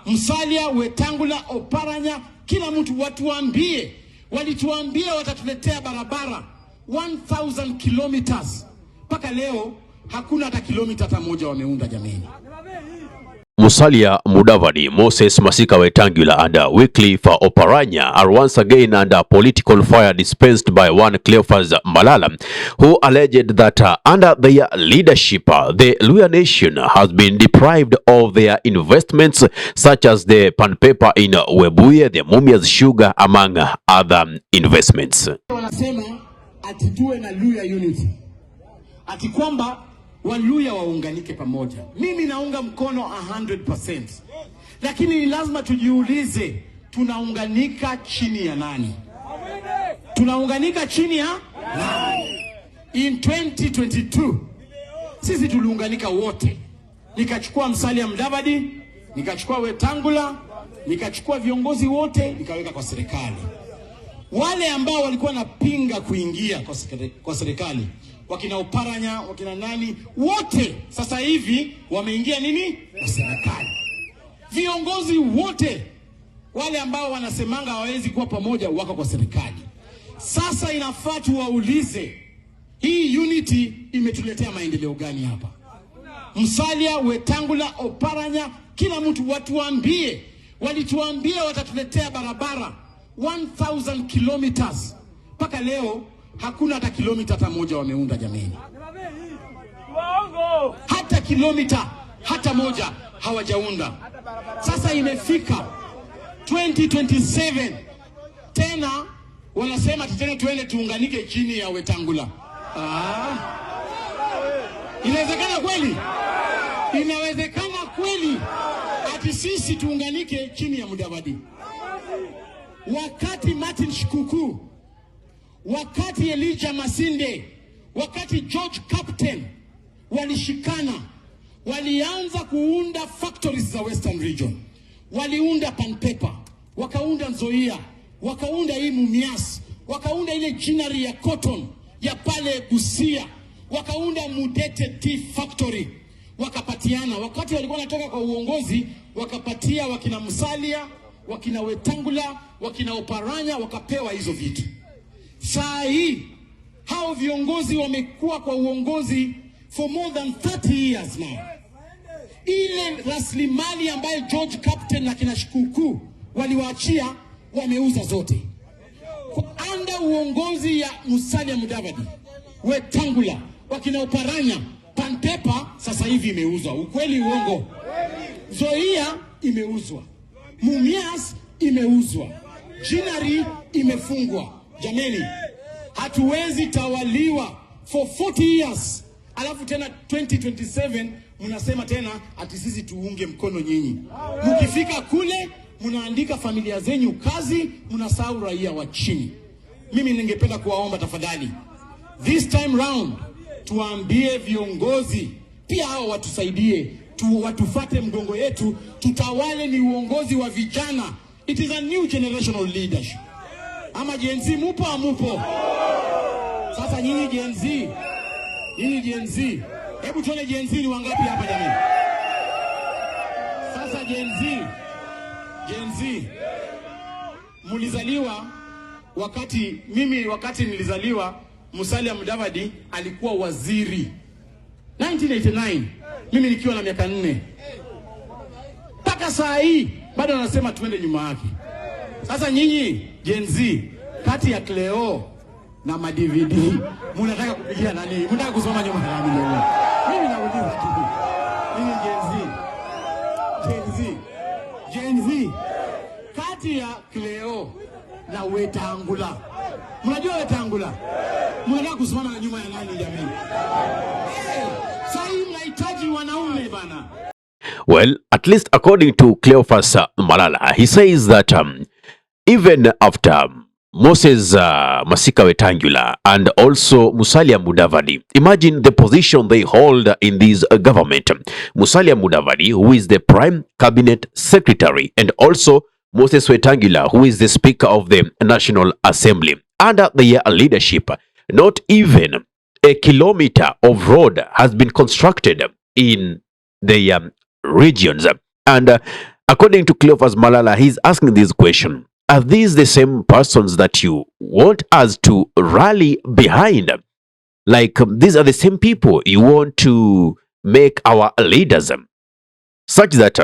Musalia, Wetangula, Oparanya, kila mtu watuambie. Walituambia watatuletea barabara 1000 kilometers. Paka leo hakuna hata kilomita hata moja wameunda jameni. Musalia, Mudavadi, Moses Masika Wetangula and Wycliffe Oparanya are once again under political fire dispensed by one Cleophas Malala, who alleged that under their leadership, the Luhya nation has been deprived of their investments such as the pan paper in Webuye, the Mumias sugar, among other investments. Wanasema ati tuwe na Luhya unity. Ati kwamba Waluhya waunganike pamoja. Mimi naunga mkono 100%. Lakini ni lazima tujiulize, tunaunganika chini ya nani? Tunaunganika chini ya nani? In 2022 sisi tuliunganika wote. Nikachukua Musalia Mudavadi, nikachukua Wetangula, nikachukua viongozi wote, nikaweka kwa serikali. Wale ambao walikuwa napinga kuingia kwa serikali, wakina Oparanya, wakina nani, wote sasa hivi wameingia nini? Kwa serikali. Viongozi wote wale ambao wanasemanga hawawezi kuwa pamoja wako kwa serikali. Sasa inafaa tuwaulize, hii unity imetuletea maendeleo gani hapa? Musalia, Wetangula, Oparanya, kila mtu watuambie. Walituambia watatuletea barabara 1000 kilometers. Paka leo hakuna hata kilomita hata moja wameunda jameni. Hata kilomita hata moja hawajaunda. Sasa imefika 2027 tena wanasema tena tuende tuunganike chini ya Wetangula. Inawezekana kweli? Inawezekana kweli ati sisi tuunganike chini ya Mudavadi? Wakati Martin Shikuku, wakati Elijah Masinde, wakati George Captain walishikana, walianza kuunda factories za Western Region. Waliunda pan paper, wakaunda Nzoia, wakaunda hii Mumias, wakaunda ile ginnery ya cotton ya pale Busia, wakaunda Mudete Tea Factory, wakapatiana. Wakati walikuwa natoka kwa uongozi, wakapatia wakina Musalia, wakina Wetangula, wakina Oparanya, wakapewa hizo vitu. Saa hii hao viongozi wamekuwa kwa uongozi for more than 30 years now. Ile rasilimali ambayo George Captain na kina Shikuku waliwaachia wameuza zote. Anda uongozi ya Musalia Mudavadi, Wetangula, wakina Oparanya, pan paper sasa hivi imeuzwa. Ukweli uongo? Nzoia imeuzwa, Mumias imeuzwa, ginnery imefungwa. Jameni, hatuwezi tawaliwa for 40 years. Alafu tena 2027 mnasema tena ati sisi tuunge mkono nyinyi. Mkifika kule mnaandika familia zenyu kazi, mnasahau raia wa chini. Mimi ningependa kuwaomba tafadhali, this time round tuambie viongozi pia hao watusaidie, watufate mgongo yetu, tutawale ni uongozi wa vijana. It is a new generational leadership. Ama Gen Z mupo amupo? Sasa nyinyi Gen Z, hebu tuone Gen Z ni wangapi hapa jamani? Sasa Gen Z, mulizaliwa wakati nilizaliwa, Musalia Mudavadi alikuwa waziri 1989, mimi nikiwa na miaka 4. Paka saa hii bado anasema tuende nyuma yake. Sasa nyinyi Gen Z, kati ya Cleo na ma-DVD mnataka kupigia nani? Mnataka kusoma nyuma ya nani leo? Mimi nauliza kitu. Mimi Gen Z, kati ya Cleo na Wetangula, mnajua Wetangula, mnataka kusimama nyuma ya nani jamani? Sasa mnahitaji wanaume bana. Well, at least according to Cleophas Malala, he says that even after Moses Masika Wetangula and also Musalia Mudavadi, imagine the position they hold in this government. Musalia Mudavadi, who is the Prime Cabinet Secretary, and also Moses Wetangula, who is the Speaker of the National Assembly. Under their leadership, not even a kilometer of road has been constructed in the regions. And According to Cleophas Malala, he's asking this question. Are these the same persons that you want us to rally behind? Like, these are the same people you want to make our leaders, such that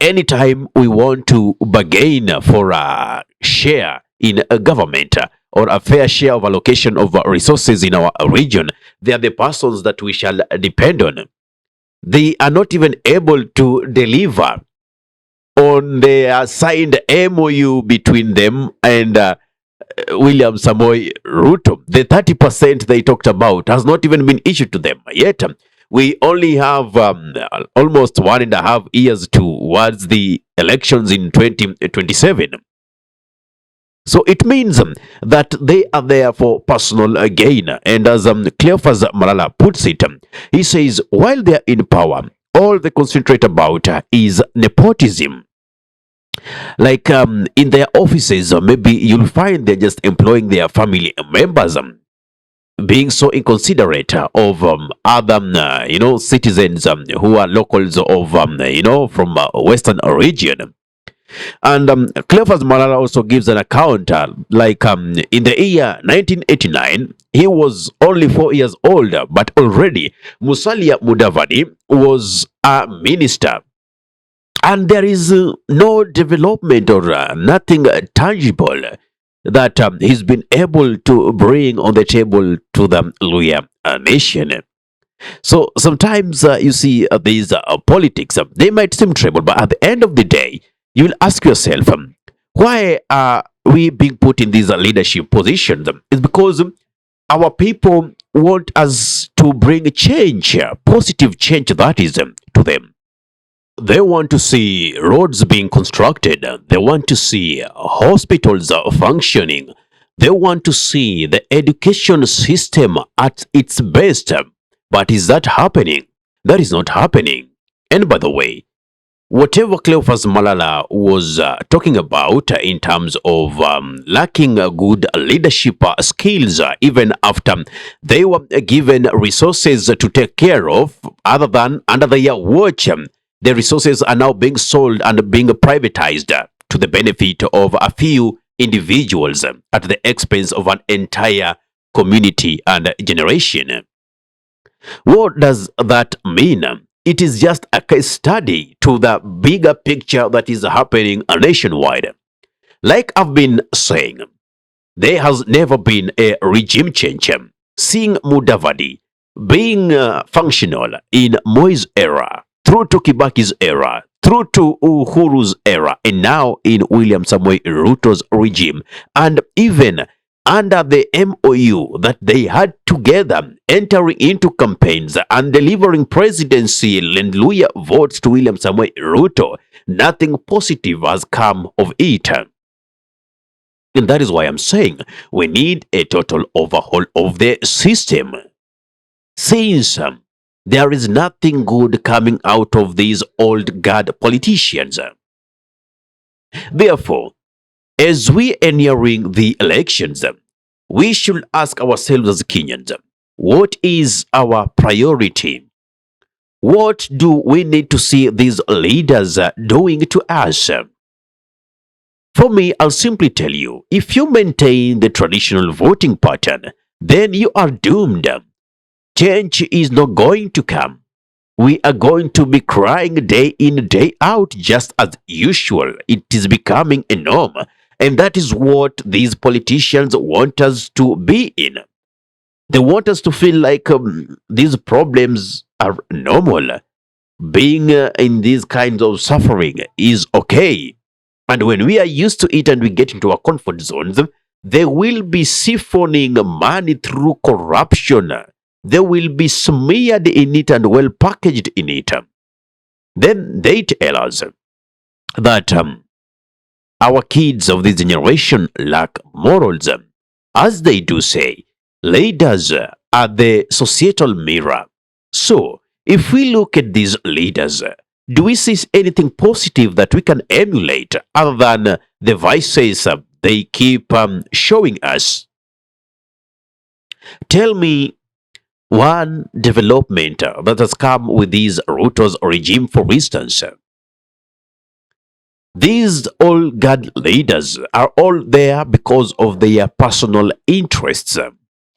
anytime we want to bargain for a share in a government or a fair share of allocation of resources in our region, they are the persons that we shall depend on. They are not even able to deliver on the signed MOU between them and William Samoei Ruto. The 30% they talked about has not even been issued to them yet. We only have almost 1.5 years towards the elections in 2027. So it means that they are there for personal gain. And as Cleophas Malala puts it, he says, while they are in power, all they concentrate about is nepotism. Like in their offices, maybe you'll find they're just employing their family members, being so inconsiderate of other, citizens who are locals of, from Western region. And Cleophas Malala also gives an account, in the year 1989, he was only 4 years old, but already Musalia Mudavadi was a minister. And there is no development or nothing tangible that he's been able to bring on the table to the Luya nation. So sometimes you see these politics, they might seem trivial, but at the end of the day, you will ask yourself, why are we being put in these leadership positions? It's because our people want us to bring change, positive change that is, to them. They want to see roads being constructed. They want to see hospitals functioning. They want to see the education system at its best. But is that happening? That is not happening. And by the way, whatever Cleophas Malala was talking about in terms of lacking good leadership skills, even after they were given resources to take care of, other than under their watch, the resources are now being sold and being privatized to the benefit of a few individuals at the expense of an entire community and generation. What does that mean? It is just a case study to the bigger picture that is happening nationwide. Like I've been saying, there has never been a regime change. Seeing Mudavadi being functional in Moi's era, through to Kibaki's era, through to Uhuru's era, and now in William Samoei Ruto's regime, and even under the MOU that they had together, entering into campaigns and delivering presidency and loyal votes to William Samoei Ruto, nothing positive has come of it. And that is why I'm saying we need a total overhaul of the system. Since there is nothing good coming out of these old guard politicians. Therefore, as we are nearing the elections, we should ask ourselves as Kenyans, what is our priority? What do we need to see these leaders doing to us? For me, I'll simply tell you, if you maintain the traditional voting pattern, then you are doomed. Change is not going to come. We are going to be crying day in, day out, just as usual. It is becoming a norm. And that is what these politicians want us to be in. They want us to feel like these problems are normal. Being in these kinds of suffering is okay. And when we are used to it and we get into our comfort zones, they will be siphoning money through corruption. They will be smeared in it and well packaged in it. Then they tell us that our kids of this generation lack morals. As they do say, leaders are the societal mirror. So, if we look at these leaders, do we see anything positive that we can emulate other than the vices they keep showing us? Tell me one development that has come with these Ruto's regime, for instance. These old guard leaders are all there because of their personal interests.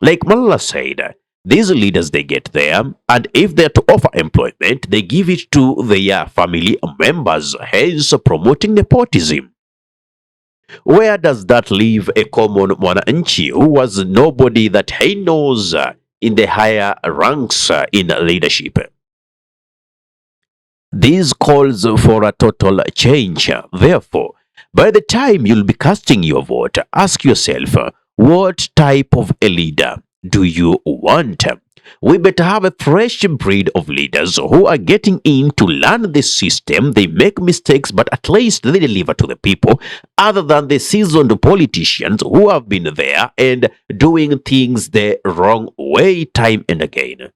Like Malala said, these leaders they get there, and if they're to offer employment, they give it to their family members, hence promoting nepotism. Where does that leave a common mwananchi who was nobody that he knows in the higher ranks in leadership? This calls for a total change. Therefore, by the time you'll be casting your vote, ask yourself, what type of a leader do you want? We better have a fresh breed of leaders who are getting in to learn the system. They make mistakes, but at least they deliver to the people, other than the seasoned politicians who have been there and doing things the wrong way time and again.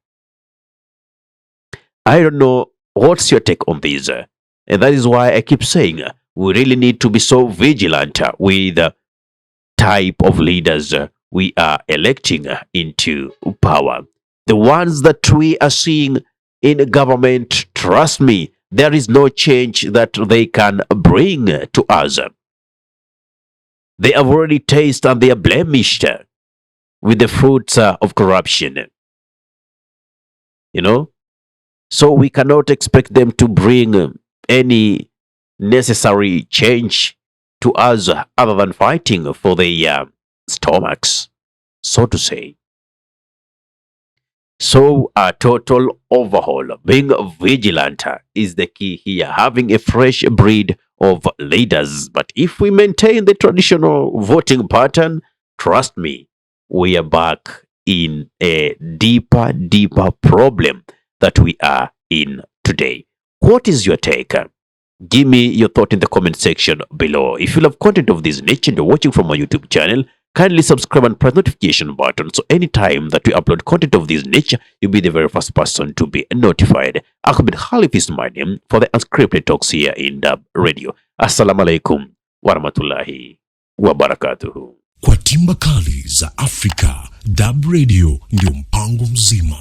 I don't know what's your take on this. And that is why I keep saying we really need to be so vigilant with the type of leaders we are electing into power. The ones that we are seeing in government, trust me, there is no change that they can bring to us. They have already tasted and they are blemished with the fruits of corruption. You know? So we cannot expect them to bring any necessary change to us other than fighting for their stomachs, so to say. So a total overhaul, being vigilant is the key here, having a fresh breed of leaders. But if we maintain the traditional voting pattern, trust me, we are back in a deeper problem that we are in today. What is your take? Give me your thought in the comment section below. If you love content of this nature and you're watching from my YouTube channel, kindly subscribe and press notification button so anytime that we upload content of this nature, you'll be the very first person to be notified. Ahmed Khalif is my name for the unscripted talks here in Dub Radio. Assalamu alaikum warahmatullahi wabarakatuhu. Kwa timba kali za Afrika, Dub Radio ndio mpango mzima.